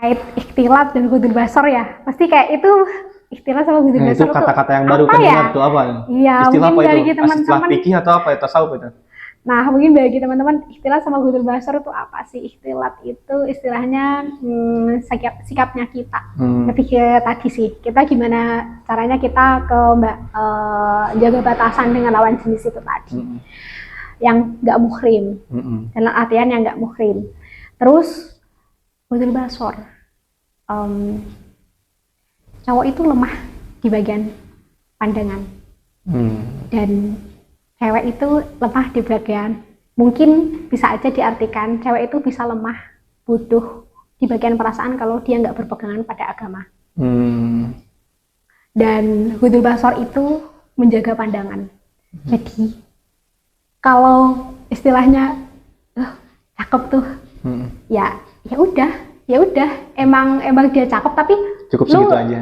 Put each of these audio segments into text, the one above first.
kait ikhtilat dan ghudul basar ya. Pasti kayak itu ikhtilat sama ghudul basar itu kata-kata yang baru apa kedengar ya? tuh apa? Iya, Istilah mungkin apa bagi itu? Istilah teman-teman. fikih atau apa ya? Tasawuf itu? Nah, mungkin bagi teman-teman ikhtilat sama ghudul basar itu apa sih? Ikhtilat itu istilahnya sikapnya kita. Lebih ke tadi sih. Kita gimana caranya kita jaga batasan dengan lawan jenis itu tadi. Yang nggak muhrim. Dalam artian yang nggak muhrim. Terus ghudul basar. Cowok itu lemah di bagian pandangan dan cewek itu lemah di bagian, mungkin bisa aja diartikan cewek itu bisa lemah, bodoh di bagian perasaan kalau dia nggak berpegangan pada agama. Dan ghudul basar itu menjaga pandangan. Jadi kalau istilahnya cakep tuh, ya udah emang dia cakep, tapi cukup segitu aja.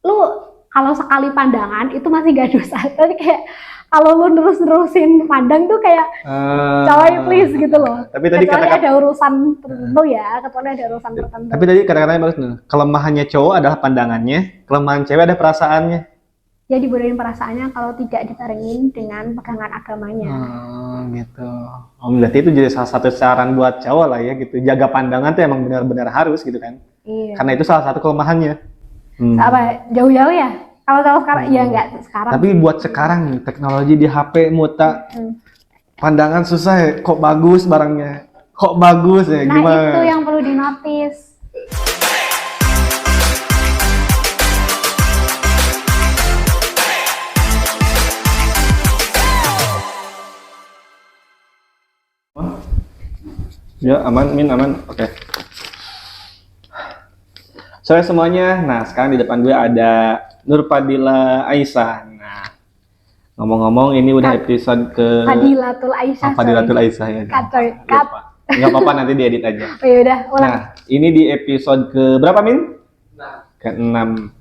Lu kalau sekali pandangan itu masih gak dosa, tapi kayak kalau lu nerusin pandang tuh kayak coy please gitu loh. Tapi tadi kata-kata ada urusan tertentu ya, kecuali ada urusan tertentu. Tapi tadi kata-katanya bagus nih. Kelemahannya cowok adalah pandangannya, kelemahan cewek ada perasaannya. Ya dibolehin perasaannya kalau tidak dibarengin dengan pegangan agamanya. Gitu. Berarti itu jadi salah satu saran buat cowok lah ya gitu. Jaga pandangan tuh emang benar-benar harus gitu kan. Iya. Karena itu salah satu kelemahannya. Apa jauh-jauh ya? Kalau sekarang ya enggak sekarang. Tapi buat sekarang nih teknologi di HP muta pandangan susah ya. Kok bagus barangnya? Kok bagus ya? Gimana? Nah itu yang perlu dinotis. Ya aman, Min aman, oke. Sore semuanya, nah sekarang di depan gue ada Nurfadila Aisyah. Nah, ngomong-ngomong ini udah episode ke Fadilatul Aisyah. Fadilatul Aisyah ya. Cut. Nggak apa-apa nanti diedit aja. Oh yaudah, ulang. Nah, ini di episode ke berapa, Min? Ke-6.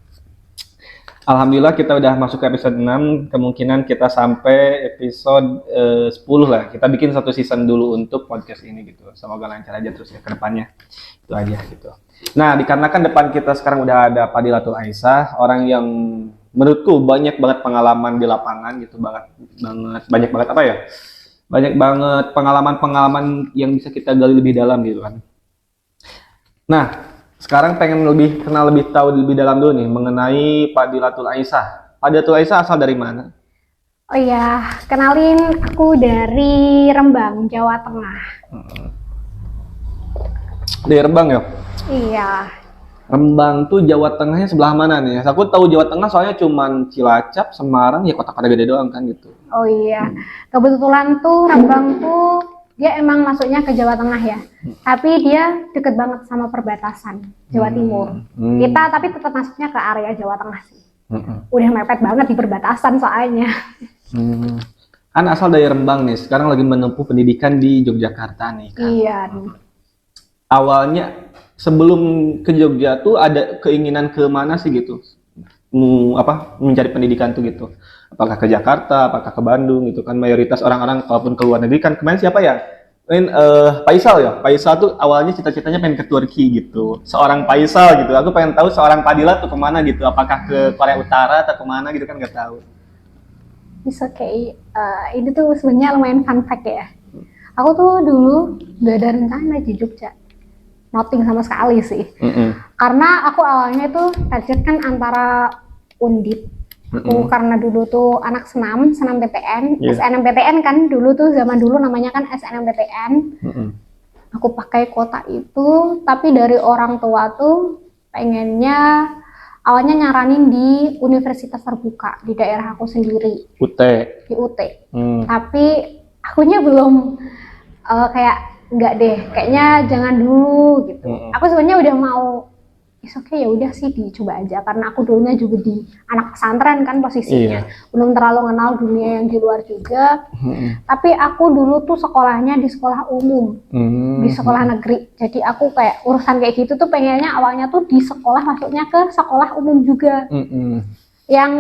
Alhamdulillah kita udah masuk ke episode 6, kemungkinan kita sampai episode 10 lah. Kita bikin satu season dulu untuk podcast ini gitu. Semoga lancar aja terus ya ke depannya. Itu aja gitu. Nah, dikarenakan depan kita sekarang udah ada Fadilatul Aisyah, orang yang menurutku banyak banget pengalaman di lapangan gitu, banyak banget apa ya? Banyak banget pengalaman-pengalaman yang bisa kita gali lebih dalam gitu kan. Nah, sekarang pengen kenal lebih tahu lebih dalam dulu nih mengenai Fadilatul Aisyah. Fadilatul Aisyah asal dari mana? Oh iya, kenalin aku dari Rembang, Jawa Tengah. Dari Rembang ya? Iya. Rembang tuh Jawa Tengahnya sebelah mana nih? Aku tahu Jawa Tengah soalnya cuman Cilacap, Semarang, ya kota-kota gede doang kan gitu. Oh iya, kebetulan tuh Rembang tuh dia emang masuknya ke Jawa Tengah ya, tapi dia deket banget sama perbatasan Jawa Timur. Kita tapi tetap masuknya ke area Jawa Tengah sih. Udah mepet banget di perbatasan soalnya. Kan asal dari Rembang nih, sekarang lagi menempuh pendidikan di Yogyakarta nih kan. Iya. Awalnya sebelum ke Jogja tuh ada keinginan ke mana sih gitu? Mencari pendidikan tuh gitu. Apakah ke Jakarta, apakah ke Bandung gitu kan, mayoritas orang-orang kalaupun ke luar negeri kan kemarin siapa ya? Faisal ya. Faisal tuh awalnya cita-citanya pengen ke Turki gitu. Seorang Faisal gitu. Aku pengen tahu seorang Fadila tuh kemana gitu. Apakah ke Korea Utara atau kemana gitu kan nggak tahu. Bisa kayak ini tuh sebenarnya lumayan fun fact ya. Aku tuh dulu gak ada rencana di Jogja. Nothing sama sekali sih. Karena aku awalnya tuh target kan antara Undip. Aku karena dulu tuh anak senam PTN, SNMPTN kan dulu tuh zaman dulu namanya kan SNMPTN. Aku pakai kuota itu, tapi dari orang tua tuh pengennya awalnya nyaranin di universitas terbuka di daerah aku sendiri. Di UT. Tapi akunya belum kayak enggak deh, kayaknya jangan dulu gitu. Aku sebenarnya udah mau oke ya udah sih dicoba aja karena aku dulunya juga di anak pesantren kan posisinya. Belum terlalu kenal dunia yang di luar juga. Tapi aku dulu tuh sekolahnya di sekolah umum. Di sekolah negeri. Jadi aku kayak urusan kayak gitu tuh pengennya awalnya tuh di sekolah masuknya ke sekolah umum juga. Yang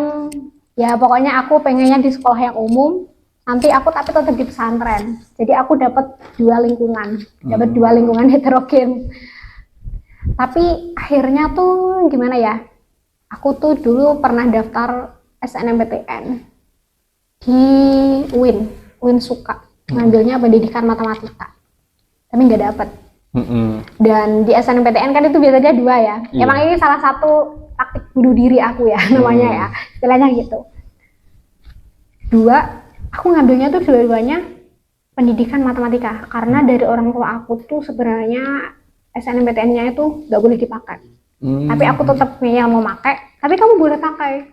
ya pokoknya aku pengennya di sekolah yang umum. Nanti aku tapi tetap di pesantren. Jadi aku dapat dua lingkungan heterogen. Tapi akhirnya tuh gimana ya? Aku tuh dulu pernah daftar SNMPTN di UIN Suka, ngambilnya pendidikan matematika, tapi nggak dapet. Dan di SNMPTN kan itu biasanya 2 ya. Emang ini salah satu taktik bunuh diri aku ya namanya ya, istilahnya gitu. 2, aku ngambilnya tuh dua-duanya pendidikan matematika karena dari orang tua aku tuh sebenarnya SNMPTN-nya itu nggak boleh dipakai. Tapi aku tetap yang mau pakai. Tapi kamu boleh pakai.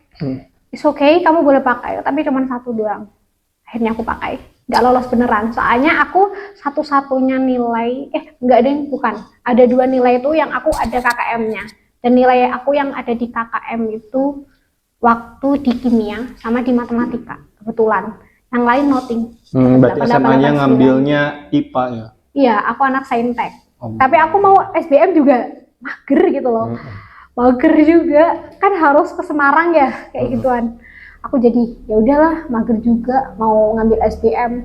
It's okay, kamu boleh pakai. Tapi cuma 1 doang. Akhirnya aku pakai. Nggak lolos beneran. Soalnya aku satu-satunya nilai, nggak ada yang bukan. Ada 2 nilai itu yang aku ada KKM-nya. Dan nilai aku yang ada di KKM itu waktu di kimia sama di matematika. Kebetulan. Yang lain nothing. Berarti SMA-nya ngambilnya IPA ya? Iya, aku anak saintek. Tapi aku mau SBM juga mager gitu loh. Mager juga, kan harus ke Semarang ya, kayak gituan. Aku jadi ya udahlah, mager juga mau ngambil SBM.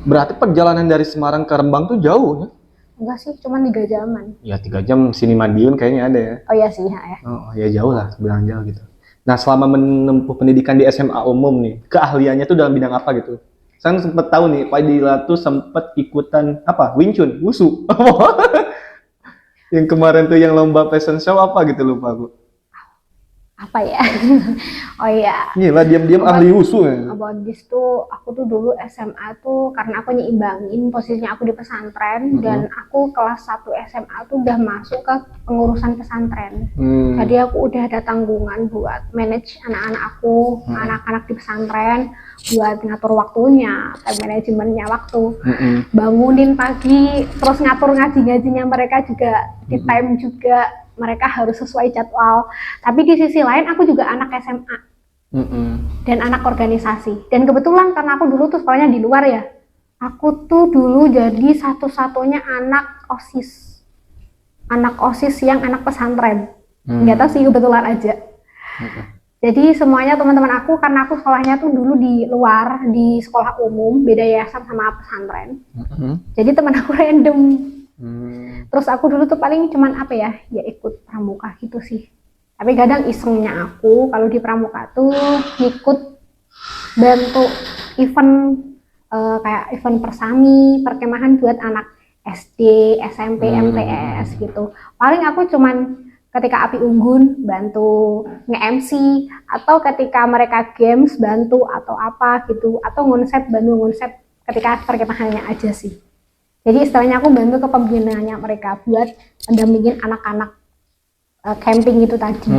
Berarti perjalanan dari Semarang ke Rembang tuh jauh ya? Enggak sih, cuma 3 jaman. Ya 3 jam sini Madiun kayaknya ada ya. Oh iya sih, ya. Oh ya jauh lah, bilang jauh gitu. Nah selama menempuh pendidikan di SMA umum nih, keahliannya tuh dalam bidang apa gitu? Saya sempet tahu nih, Pak Dila tuh sempet ikutan apa? Wing Chun, Wushu. Yang kemarin tuh yang lomba fashion show apa gitu lupa aku. Apa ya? Oh iya. Gila diam-diam ahli Wushu ya. About this tuh, aku tuh dulu SMA tuh karena aku nyimbangin posisinya aku di pesantren dan aku kelas 1 SMA tuh udah masuk ke pengurusan pesantren. Jadi aku udah ada tanggungan buat manage anak-anak aku, anak-anak di pesantren, buat ngatur waktunya, time manajemennya waktu, bangunin pagi, terus ngatur ngaji-ngajinya mereka juga di time juga. Mereka harus sesuai jadwal. Tapi di sisi lain aku juga anak SMA dan anak organisasi. Dan kebetulan karena aku dulu tuh sekolahnya di luar ya, aku tuh dulu jadi satu-satunya anak OSIS yang anak pesantren. Nggak tahu sih, kebetulan aja. Jadi semuanya teman-teman aku, karena aku sekolahnya tuh dulu di luar, di sekolah umum, beda yayasan sama pesantren. Jadi teman aku random. Terus aku dulu tuh paling cuman apa ya ikut pramuka gitu sih. Tapi kadang isengnya aku kalau di pramuka tuh ikut bantu event kayak event persami, perkemahan buat anak SD, SMP, MTS gitu. Paling aku cuman ketika api unggun bantu nge-MC, atau ketika mereka games bantu atau apa gitu, atau bantu ngonsep ketika perkemahannya aja sih. Jadi istilahnya aku bantu kepembinaannya mereka buat mendampingin anak-anak camping itu tadi.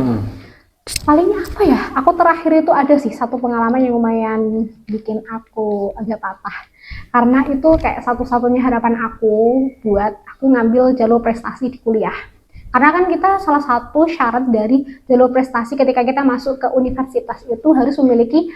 Palingnya apa ya? Aku terakhir itu ada sih satu pengalaman yang lumayan bikin aku agak patah. Karena itu kayak satu-satunya harapan aku buat aku ngambil jalur prestasi di kuliah. Karena kan kita salah satu syarat dari jalur prestasi ketika kita masuk ke universitas itu harus memiliki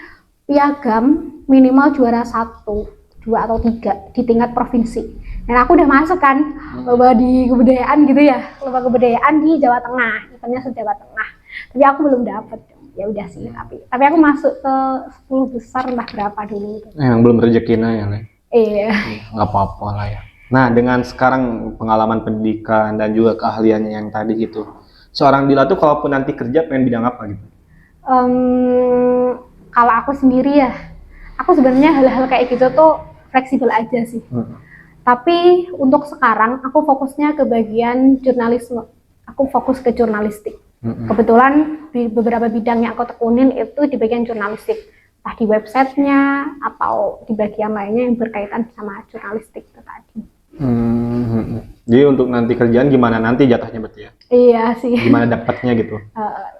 piagam minimal juara 1, 2 atau 3 di tingkat provinsi. Dan aku udah masuk kan, lomba di kebudayaan gitu ya, lomba kebudayaan di Jawa Tengah, eventnya se-Jawa Tengah. Tapi aku belum dapet, ya udah sih. Tapi aku masuk ke 10 besar entah berapa dulu. Yang belum rezekinya ya, Le? Iya. Nggak apa-apa lah ya. Nah dengan sekarang pengalaman pendidikan dan juga keahliannya yang tadi gitu, seorang Dila tuh kalaupun nanti kerja pengen bidang apa gitu? Kalau aku sendiri ya, aku sebenarnya hal-hal kayak gitu tuh fleksibel aja sih. Tapi untuk sekarang aku fokusnya ke bagian jurnalisme. Aku fokus ke jurnalistik. Kebetulan di beberapa bidang yang aku tekunin itu di bagian jurnalistik. Entah di websitenya atau di bagian lainnya yang berkaitan sama jurnalistik itu tadi. Jadi untuk nanti kerjaan gimana nanti jatahnya berarti ya? Iya sih. Gimana dapatnya gitu?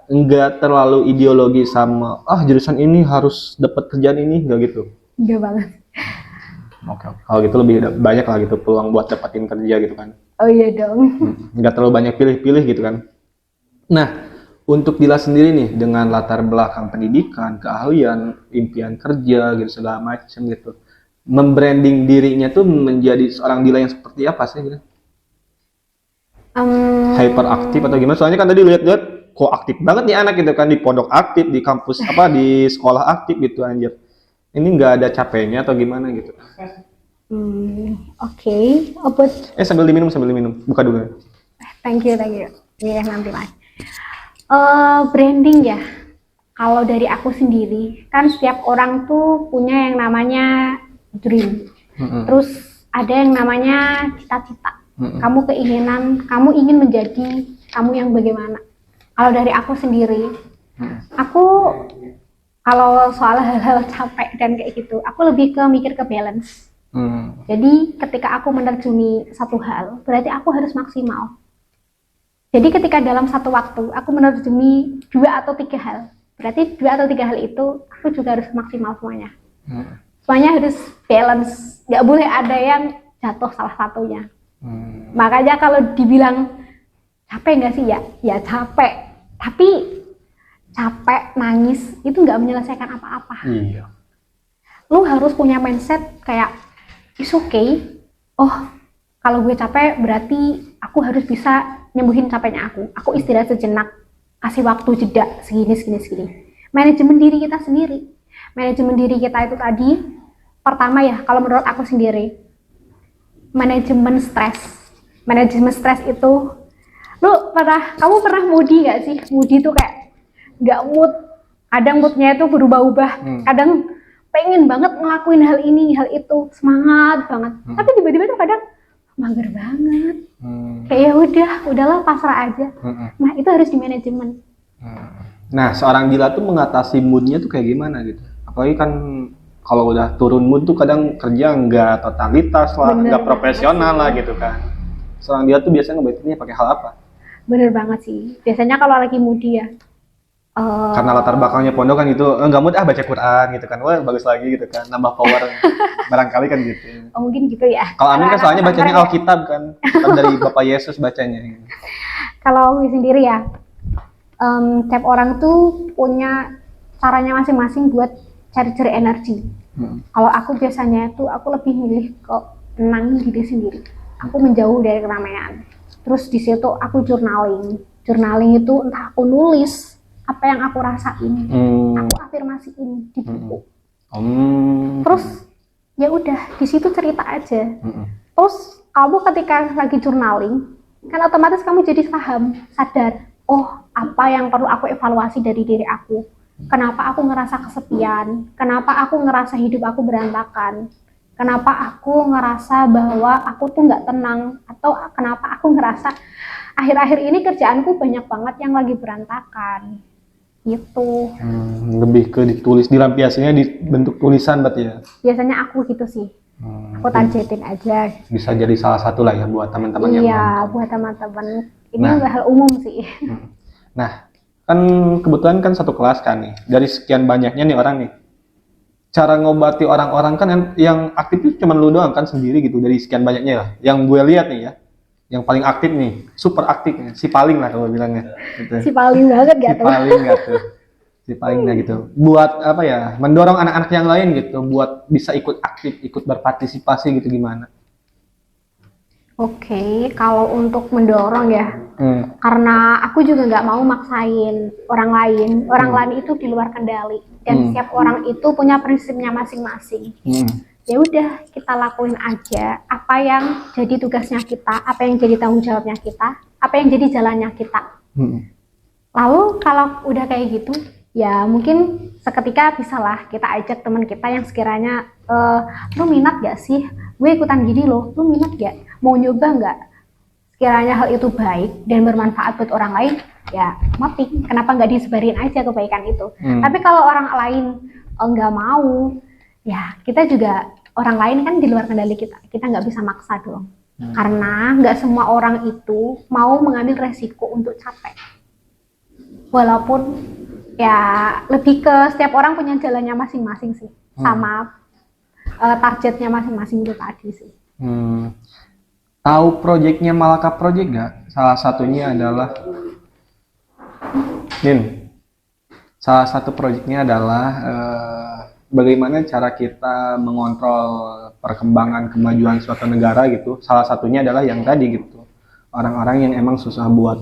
Enggak terlalu ideologi sama jurusan ini harus dapat kerjaan ini, enggak gitu? Enggak banget. Oke. Kalau gitu lebih banyak lah gitu peluang buat dapatin kerja gitu kan. Oh iya dong. Nggak terlalu banyak pilih-pilih gitu kan. Nah, untuk Dila sendiri nih dengan latar belakang pendidikan, keahlian, impian kerja gitu segala macam gitu. Membranding dirinya tuh menjadi seorang Dila yang seperti apa sih gitu? Hyperaktif atau gimana? Soalnya kan tadi lihat-lihat kok aktif banget nih anak gitu kan, di pondok aktif, di kampus di sekolah aktif gitu anjir. Ini nggak ada capeknya atau gimana gitu? Oke. Sambil diminum, buka dulu. Thank you. Iya, nanti lah. Branding ya. Kalau dari aku sendiri, kan setiap orang tuh punya yang namanya dream. Terus ada yang namanya cita-cita. Kamu kamu ingin menjadi kamu yang bagaimana. Kalau dari aku sendiri, aku kalau soal hal-hal capek dan kayak gitu, aku lebih ke mikir ke balance. Jadi ketika aku menerjuni satu hal, berarti aku harus maksimal. Jadi ketika dalam satu waktu aku menerjuni 2 atau 3 hal, berarti 2 atau 3 hal itu aku juga harus maksimal semuanya. Semuanya harus balance, nggak boleh ada yang jatuh salah satunya. Makanya kalau dibilang capek nggak sih ya capek. Tapi capek, nangis itu nggak menyelesaikan apa-apa. Iya. Lu harus punya mindset kayak it's okay. Oh, kalau gue capek berarti aku harus bisa nyembuhin capeknya aku. Aku istirahat sejenak, kasih waktu jeda segini. Manajemen diri kita sendiri. Manajemen diri kita itu tadi, pertama ya, kalau menurut aku sendiri, manajemen stres. Manajemen stres itu, kamu pernah moody nggak sih? Moody tuh kayak nggak mood. Kadang moodnya itu berubah-ubah. Kadang pengen banget ngelakuin hal ini, hal itu, semangat banget. Tapi tiba-tiba tuh kadang mager banget. Kayak ya udahlah pasrah aja. Nah, itu harus di manajemen. Nah, seorang Dila tuh mengatasi moodnya tuh kayak gimana gitu. Apalagi kan kalau udah turun mood tuh kadang kerja nggak totalitas lah, nggak profesional lah gitu kan. Seorang Dila tuh biasanya ngebaikinnya pakai hal apa? Bener banget sih. Biasanya kalau lagi moody ya. Karena latar belakangnya pondok kan gitu, nggak mood baca Quran gitu kan, wah bagus lagi gitu kan, nambah power barangkali kan gitu. Oh mungkin gitu ya. Kalau Amin kan soalnya bacanya Alkitab kan, kitab dari Bapak Yesus bacanya. Kalau aku sendiri ya, tiap orang tuh punya caranya masing-masing buat cari-cari energi. Kalau aku biasanya itu aku lebih milih ke tenangin diri sendiri. Aku menjauh dari keramaian. Terus di situ aku journaling. Journaling itu entah aku nulis apa yang aku rasain, aku afirmasiin di buku. Terus ya udah di situ cerita aja. Terus kamu ketika lagi journaling, kan otomatis kamu jadi paham, sadar, oh apa yang perlu aku evaluasi dari diri aku. Kenapa aku ngerasa kesepian? Kenapa aku ngerasa hidup aku berantakan? Kenapa aku ngerasa bahwa aku tuh nggak tenang? Atau kenapa aku ngerasa akhir-akhir ini kerjaanku banyak banget yang lagi berantakan? Gitu. Lebih ke ditulis, dilampiasinya di bentuk tulisan berarti ya? Biasanya aku gitu sih. Aku targetin aja. Bisa jadi salah satu lah ya buat teman-teman yang iya, buat teman-teman. Ini hal umum sih. Nah, kan kebetulan kan satu kelas kan nih. Dari sekian banyaknya nih orang nih. Cara ngobati orang-orang kan yang aktif itu cuma lu doang kan sendiri gitu dari sekian banyaknya lah. Yang gue lihat nih ya. Yang paling aktif nih, super aktif nih, si paling lah kalau bilangnya. Gitu. Si paling banget gak tuh? Si paling gak gitu. Buat apa ya, mendorong anak-anak yang lain gitu, buat bisa ikut aktif, ikut berpartisipasi gitu gimana? Oke, kalau untuk mendorong ya, karena aku juga nggak mau maksain orang lain itu di luar kendali, dan setiap orang itu punya prinsipnya masing-masing. Ya udah kita lakuin aja apa yang jadi tugasnya kita, apa yang jadi tanggung jawabnya kita, apa yang jadi jalannya kita. Lalu kalau udah kayak gitu, ya mungkin seketika bisalah kita ajak teman kita yang sekiranya, lu minat gak sih? Gue ikutan gini loh, lu minat gak? Mau nyoba gak? Sekiranya hal itu baik dan bermanfaat buat orang lain, ya mati. Kenapa nggak disebarin aja kebaikan itu? Tapi kalau orang lain nggak mau, ya kita juga orang lain kan di luar kendali kita nggak bisa maksa dong. Karena nggak semua orang itu mau mengambil resiko untuk capek. Walaupun ya lebih ke setiap orang punya jalannya masing-masing sih, sama targetnya masing-masing itu tadi sih. Tahu proyeknya Malaka Project nggak? Salah satunya adalah salah satu proyeknya adalah bagaimana cara kita mengontrol perkembangan kemajuan suatu negara gitu. Salah satunya adalah yang tadi gitu. Orang-orang yang emang susah buat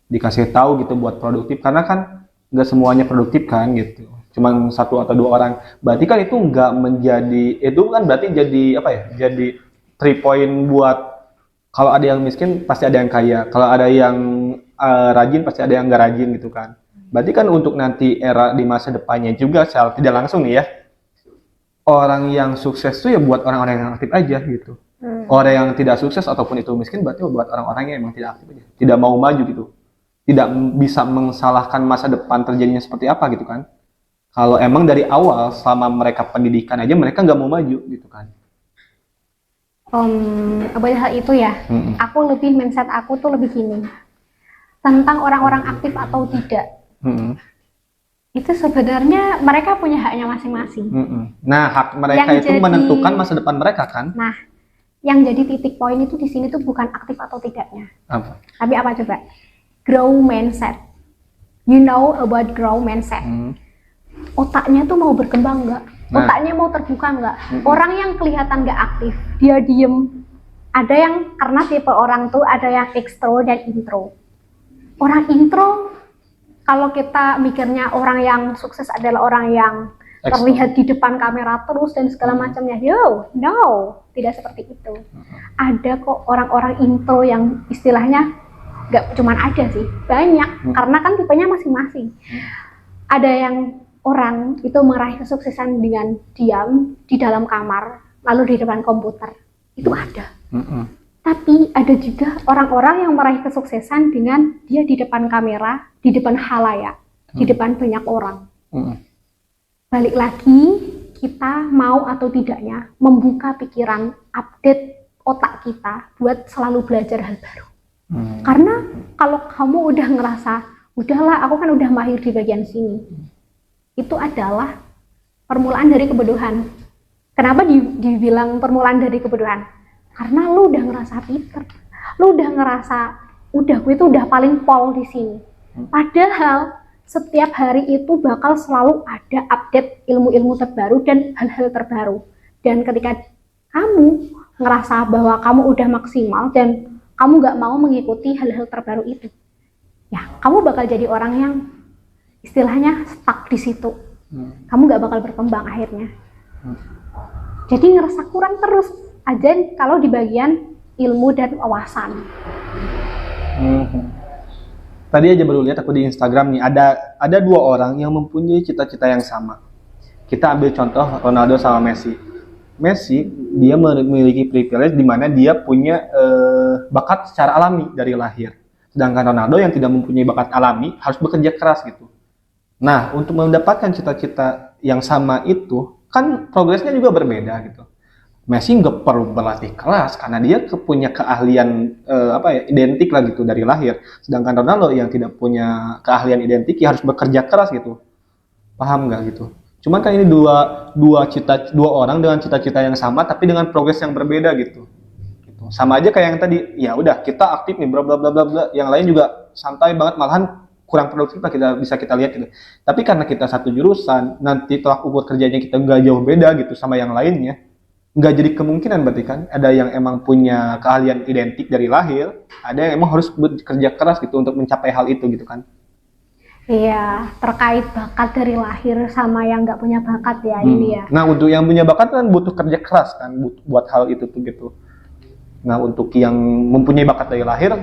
dikasih tahu gitu buat produktif, karena kan nggak semuanya produktif kan gitu. Cuman 1 atau 2 orang. Berarti kan itu nggak menjadi, itu kan berarti jadi apa ya? Jadi 3 point buat Kalau ada yang miskin pasti ada yang kaya. Kalau ada yang rajin pasti ada yang nggak rajin gitu kan. Berarti kan untuk nanti era di masa depannya juga secara tidak langsung nih ya, orang yang sukses tuh ya buat orang-orang yang aktif aja gitu. Orang yang tidak sukses ataupun itu miskin berarti buat orang-orang yang emang tidak aktif aja, tidak mau maju gitu, tidak bisa mensalahkan masa depan terjadinya seperti apa gitu kan. Kalau emang dari awal selama mereka pendidikan aja mereka nggak mau maju gitu kan. About hal itu ya, aku lebih mindset aku tuh lebih gini tentang orang-orang aktif atau tidak. Itu sebenarnya mereka punya haknya masing-masing. Nah, hak mereka itu menentukan masa depan mereka kan. Nah, yang jadi titik poin itu di sini tuh bukan aktif atau tidaknya. Apa? Tapi apa coba? Grow mindset. You know about grow mindset. Otaknya tuh mau berkembang nggak? Otaknya mau terbuka nggak? Orang yang kelihatan nggak aktif, dia diem. Ada yang karena tipe orang tuh ada yang ekstro dan intro. Orang intro, kalau kita mikirnya orang yang sukses adalah orang yang terlihat di depan kamera terus dan segala macamnya, no, tidak seperti itu. Ada kok orang-orang intro yang istilahnya nggak cuman ada sih, banyak. Karena kan tipenya masing-masing. Ada yang orang itu meraih kesuksesan dengan diam di dalam kamar, lalu di depan komputer, itu ada. Tapi ada juga orang-orang yang meraih kesuksesan dengan dia di depan kamera, di depan khalayak, di depan banyak orang. Balik lagi, kita mau atau tidaknya membuka pikiran, update otak kita buat selalu belajar hal baru. Karena kalau kamu udah ngerasa, udahlah aku kan udah mahir di bagian sini, itu adalah permulaan dari kebodohan. Kenapa dibilang permulaan dari kebodohan? Karena lu udah ngerasa pinter, lu udah ngerasa, gue itu udah paling pol di sini. Padahal setiap hari itu bakal selalu ada update ilmu-ilmu terbaru dan hal-hal terbaru. Dan ketika kamu ngerasa bahwa kamu udah maksimal dan kamu nggak mau mengikuti hal-hal terbaru itu, ya kamu bakal jadi orang yang istilahnya stuck di situ. Kamu nggak bakal berkembang akhirnya. Jadi ngerasa kurang terus aja kalau di bagian ilmu dan wawasan. Tadi aja baru lihat aku di Instagram nih, ada dua orang yang mempunyai cita-cita yang sama. Kita ambil contoh Ronaldo sama Messi. Messi dia memiliki privilege di mana dia punya bakat secara alami dari lahir. Sedangkan Ronaldo yang tidak mempunyai bakat alami harus bekerja keras gitu. Nah, untuk mendapatkan cita-cita yang sama itu kan progresnya juga berbeda gitu. Messi nggak perlu berlatih keras karena dia punya keahlian identik lah gitu dari lahir. Sedangkan Ronaldo yang tidak punya keahlian identik ya harus bekerja keras gitu. Paham nggak gitu? Cuman kan ini dua orang dengan cita-cita yang sama tapi dengan progres yang berbeda gitu. Sama aja kayak yang tadi, ya udah kita aktif nih bla bla bla bla bla, yang lain juga santai banget malahan kurang produktif lah kita lihat gitu. Tapi karena kita satu jurusan, nanti tolak ukur kerjanya kita nggak jauh beda gitu sama yang lainnya. Nggak jadi kemungkinan berarti kan ada yang emang punya keahlian identik dari lahir, ada yang emang harus bekerja keras gitu untuk mencapai hal itu gitu kan. Iya, terkait bakat dari lahir sama yang nggak punya bakat ya ini ya. Nah untuk yang punya bakat kan butuh kerja keras kan buat hal itu tuh gitu. Nah untuk yang mempunyai bakat dari lahir,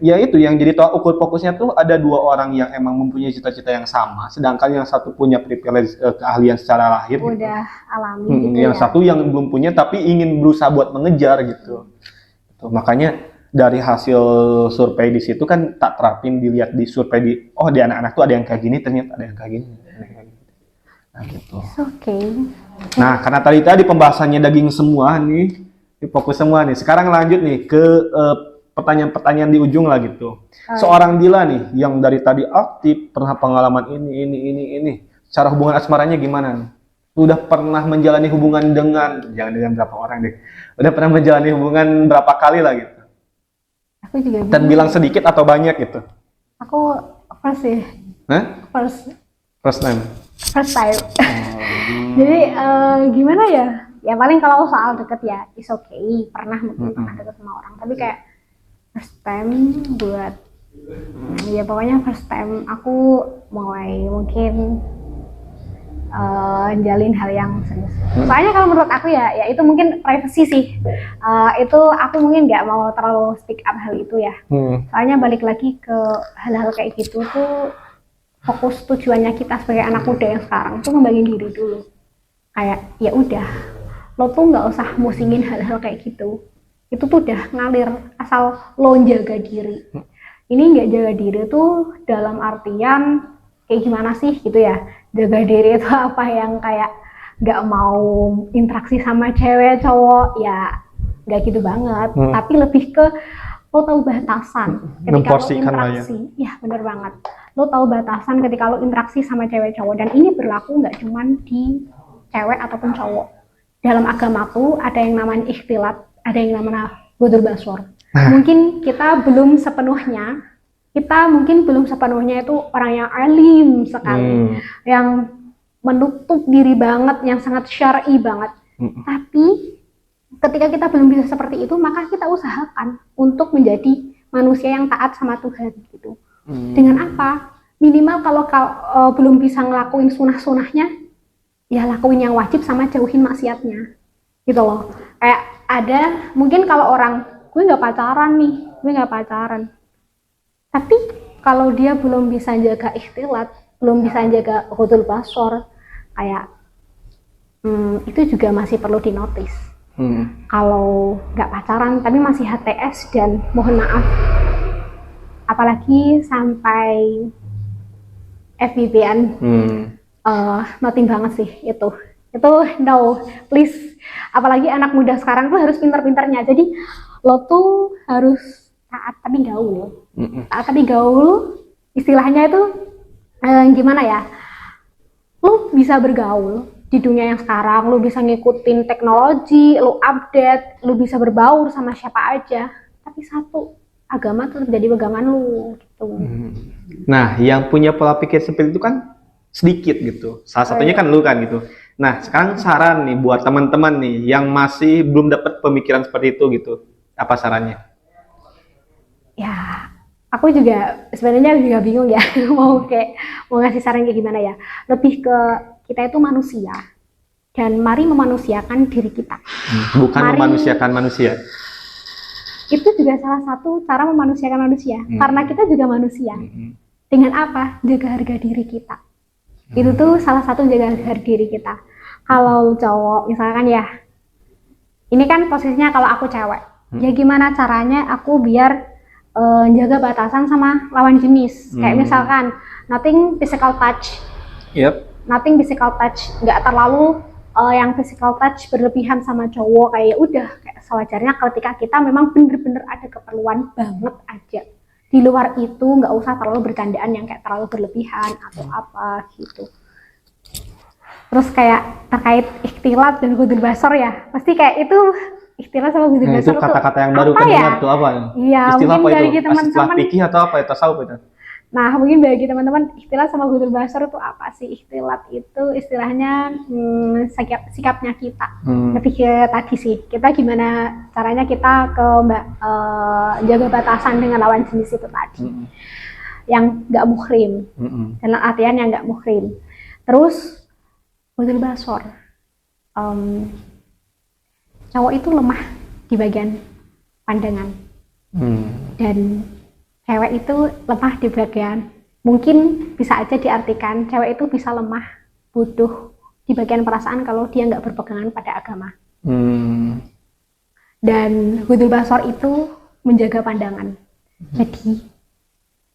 ya itu yang jadi tolak ukur fokusnya tuh ada dua orang yang emang mempunyai cita-cita yang sama, sedangkan yang satu punya privilege keahlian secara lahir udah gitu. Alami gitu yang ya. satu yang belum punya tapi ingin berusaha buat mengejar gitu. Makanya dari hasil survei di situ kan tak terapin dilihat di survei di anak-anak tuh ada yang kayak gini, ternyata ada yang kayak gini. Nah gitu. Oke. Nah karena tadi pembahasannya daging semua nih, fokus semua nih. Sekarang lanjut nih ke pertanyaan-pertanyaan di ujung lah gitu. Seorang Dila nih yang dari tadi aktif, pernah pengalaman ini. Cara hubungan asmaranya gimana nih? Udah pernah menjalani hubungan jangan dengan berapa orang deh. Udah pernah menjalani hubungan berapa kali lah gitu. Aku juga Dan bilang sedikit atau banyak gitu. Aku first sih. Hah? First time. Jadi gimana ya? Ya paling kalau soal deket ya is okay. Pernah deket sama orang. Tapi kayak first time buat ya pokoknya first time aku mulai mungkin jalin hal yang serius. Soalnya kalau menurut aku ya itu mungkin privacy sih. Itu aku mungkin nggak mau terlalu speak up hal itu ya. Soalnya balik lagi ke hal-hal kayak gitu tuh fokus tujuannya kita sebagai anak muda yang sekarang tuh ngembangin diri dulu. Kayak ya udah, lo tuh nggak usah musingin hal-hal kayak gitu. Itu tuh udah ngalir asal lo jaga diri. Ini nggak jaga diri tuh dalam artian kayak gimana sih gitu ya. Jaga diri itu apa yang kayak nggak mau interaksi sama cewek cowok ya nggak gitu banget. Tapi lebih ke lo tahu batasan ketika lo interaksi. Ya bener banget. Lo tahu batasan ketika lo interaksi sama cewek cowok, dan ini berlaku nggak cuman di cewek ataupun cowok. Dalam agama tuh ada yang namanya ikhtilat, ada yang namanya ghudur basor. Mungkin kita belum sepenuhnya itu orang yang alim sekali, yang menutup diri banget, yang sangat syar'i banget. Tapi ketika kita belum bisa seperti itu, maka kita usahakan untuk menjadi manusia yang taat sama Tuhan gitu. Dengan apa? Minimal kalau belum bisa ngelakuin sunah-sunahnya, ya lakuin yang wajib sama jauhin maksiatnya gitu loh. Kayak ada mungkin kalau orang gue nggak pacaran, tapi kalau dia belum bisa jaga ikhtilat, belum bisa jaga ghadul basor, kayak itu juga masih perlu dinotis. Kalau nggak pacaran tapi masih HTS, dan mohon maaf apalagi sampai FWB-an, nothing banget sih itu no, please. Apalagi anak muda sekarang tuh harus pintar-pintarnya. Jadi lo tuh harus taat tapi gaul. Taat tapi gaul istilahnya itu gimana ya, lo bisa bergaul di dunia yang sekarang, lo bisa ngikutin teknologi, lo update, lo bisa berbaur sama siapa aja, tapi satu, agama tetap jadi pegangan lo gitu. Nah, yang punya pola pikir seperti itu kan sedikit gitu. Salah satunya kan lu kan gitu. Nah, sekarang saran nih buat teman-teman nih yang masih belum dapat pemikiran seperti itu gitu. Apa sarannya? Ya, aku juga sebenarnya juga bingung ya mau ngasih saran kayak gimana ya. Lebih ke kita itu manusia, dan mari memanusiakan diri kita. Bukan memanusiakan manusia. Itu juga salah satu cara memanusiakan manusia, karena kita juga manusia. Dengan apa? Jaga harga diri kita. Itu tuh salah satu jaga harga diri kita. Kalau cowok misalkan ya, ini kan posisinya kalau aku cewek, ya gimana caranya aku biar jaga batasan sama lawan jenis. Kayak misalkan nothing physical touch. Nothing physical touch, nggak terlalu yang physical touch berlebihan sama cowok. Kayak udah kayak sewajarnya ketika kita memang bener-bener ada keperluan banget aja. Di luar itu nggak usah terlalu bercandaan yang kayak terlalu berlebihan atau apa gitu. Terus kayak terkait ikhtilat dan ghadul basor ya, pasti kayak itu ikhtilat sama ghadul basor itu kata-kata yang baru kan dengar tuh apa? Iya, istilah mungkin apa bagi itu? teman-teman Istilah fikih atau apa ya? Tasawuf itu? Nah, mungkin bagi teman-teman ikhtilat sama ghadul basor itu apa sih? Ikhtilat itu istilahnya sikapnya kita. Lebih ke tadi sih, kita gimana caranya kita jaga batasan dengan lawan jenis itu tadi. Yang nggak muhrim. Dalam artian yang nggak muhrim. Terus ghadul basor. Cowok itu lemah di bagian pandangan. Dan cewek itu lemah di bagian, mungkin bisa aja diartikan cewek itu bisa lemah, bodoh di bagian perasaan kalau dia nggak berpegangan pada agama. Dan ghadul basor itu menjaga pandangan. Jadi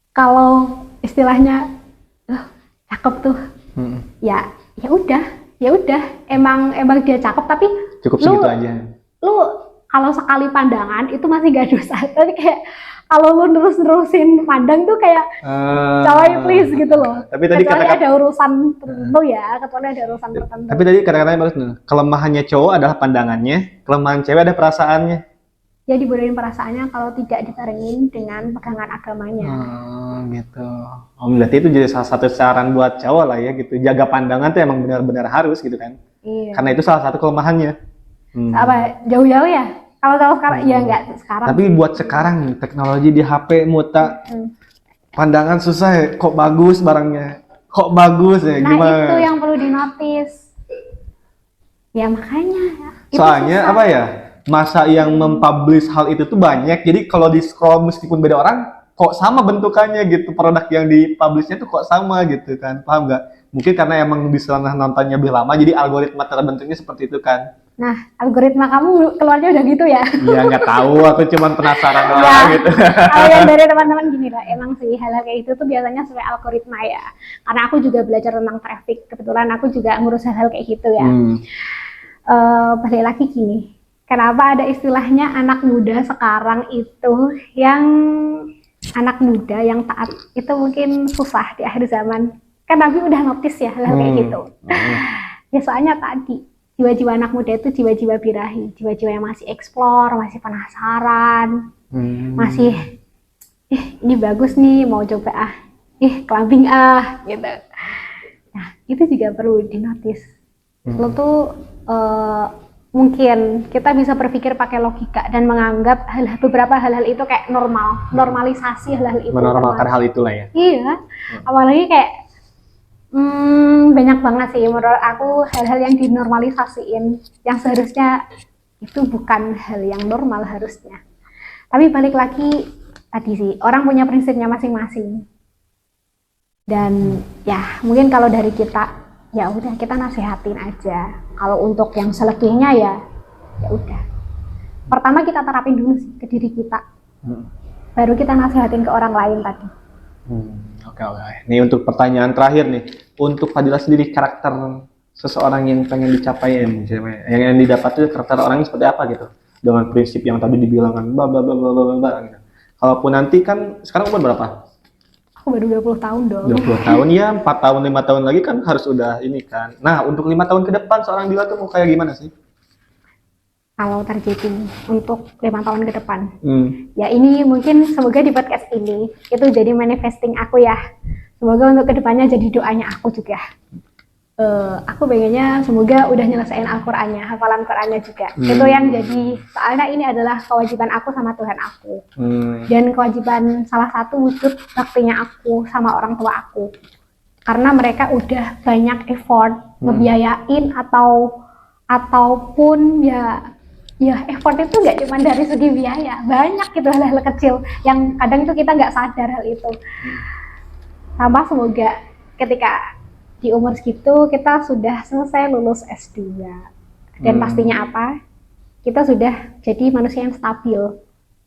kalau istilahnya cakep tuh, ya udah, emang dia cakep, tapi cukup segitu aja. Lu kalau sekali pandangan itu masih gak dosa, tapi kayak kalau lu nerusin pandang tuh kayak coy please gitu loh. Tapi tadi kecuali ada urusan tertentu ya, Tapi tadi kata-katanya bagus nih. Kelemahannya cowok adalah pandangannya, kelemahan cewek ada perasaannya. Ya dibolehin perasaannya kalau tidak dibarengin dengan pegangan agamanya. Gitu. Berarti itu jadi salah satu saran buat cowok lah ya gitu. Jaga pandangan tuh emang benar-benar harus gitu kan. Iya. Karena itu salah satu kelemahannya. Apa jauh-jauh ya? Kalau sekarang ya enggak sekarang. Tapi buat sekarang nih teknologi di HP muta pandangan susah ya, kok bagus barangnya. kok bagus ya, Nah gimana? itu yang perlu dinotis. Ya makanya. Itu Soalnya susah. apa ya? Masa yang mempublish hal itu tuh banyak. Jadi kalau di scroll meskipun beda orang, kok sama bentukannya gitu. Produk yang dipublishnya tuh kok sama gitu kan. Paham nggak? Mungkin karena emang bisa nontonnya lebih lama, jadi algoritma terbentuknya seperti itu kan. Nah, algoritma kamu keluarnya udah gitu ya? Ya nggak tahu, aku cuma penasaran Ya, lah gitu. kalau yang dari teman-teman gini lah, emang sih hal-hal kayak itu tuh biasanya sesuai algoritma ya. Karena aku juga belajar tentang traffic, kebetulan aku juga ngurus hal-hal kayak gitu ya. Balik lagi gini, kenapa ada istilahnya anak muda sekarang itu yang anak muda yang taat itu mungkin susah di akhir zaman. Kan Nabi udah notice ya hal-hal kayak gitu. Ya soalnya tadi jiwa-jiwa anak muda itu jiwa-jiwa birahi, jiwa-jiwa yang masih explore, masih penasaran, masih ini bagus nih mau coba clubbing gitu. Nah itu juga perlu dinotis. Lo tuh mungkin kita bisa berpikir pakai logika dan menganggap beberapa hal-hal itu kayak normalisasi hal-hal itu. Menormalkan hal itulah ya. Iya, apalagi kayak banyak banget sih menurut aku hal-hal yang dinormalisasiin yang seharusnya itu bukan hal yang normal harusnya. Tapi balik lagi tadi sih, orang punya prinsipnya masing-masing. Dan ya mungkin kalau dari kita ya udah kita nasehatin aja. Kalau untuk yang selebihnya ya udah. Pertama kita terapin dulu sih ke diri kita. Baru kita nasehatin ke orang lain tadi. Oke. Ini untuk pertanyaan terakhir nih. Untuk Fadila sendiri, karakter seseorang yang pengen dicapai yang didapat itu karakter orangnya seperti apa gitu? Dengan prinsip yang tadi dibilang kan gitu. Kalaupun nanti kan sekarang umur berapa? Aku baru 20 tahun dong. 20 tahun ya, 4 tahun 5 tahun lagi kan harus udah ini kan. Nah, untuk 5 tahun ke depan seorang Dila tuh mau kayak gimana sih? Kalau targeting untuk 5 tahun ke depan. Ya ini mungkin semoga di podcast ini itu jadi manifesting aku ya. Semoga untuk kedepannya jadi doanya aku juga. Aku pengennya semoga udah nyelesain Al-Qur'annya, hafalan Qur'annya juga. Itu yang jadi, soalnya ini adalah kewajiban aku sama Tuhan aku. Dan kewajiban salah satu wujud baktinya aku sama orang tua aku. Karena mereka udah banyak effort ngebiayain ataupun ya effort itu nggak cuma dari segi biaya, banyak gitu hal-hal kecil yang kadang tuh kita nggak sadar hal itu. Tambah semoga ketika di umur segitu kita sudah selesai lulus S2 dan pastinya apa? Kita sudah jadi manusia yang stabil.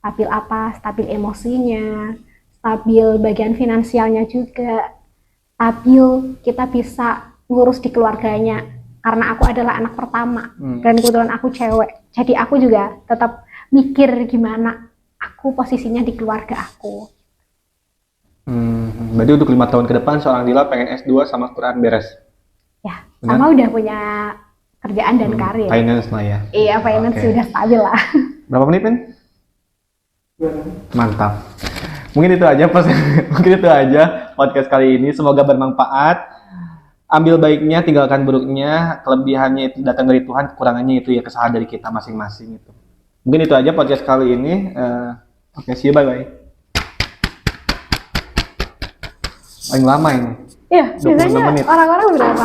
Stabil apa? Stabil emosinya, stabil bagian finansialnya juga, stabil kita bisa ngurus di keluarganya. Karena aku adalah anak pertama dan kebetulan aku cewek, jadi aku juga tetap mikir gimana aku posisinya di keluarga aku. Berarti untuk 5 tahun ke depan seorang Dila pengen S2 sama Quran beres? Ya, sama udah punya kerjaan dan karir. Finance lah ya? Iya, finance sudah stabil lah. Berapa menit, Pin? Mantap. Mungkin itu aja podcast kali ini. Semoga bermanfaat. Ambil baiknya, tinggalkan buruknya. Kelebihannya itu datang dari Tuhan, kekurangannya itu ya kesalahan dari kita masing-masing itu. Mungkin itu aja podcast kali ini. Oke, see you, bye-bye. Paling lama ini. Iya, biasanya orang-orang berapa?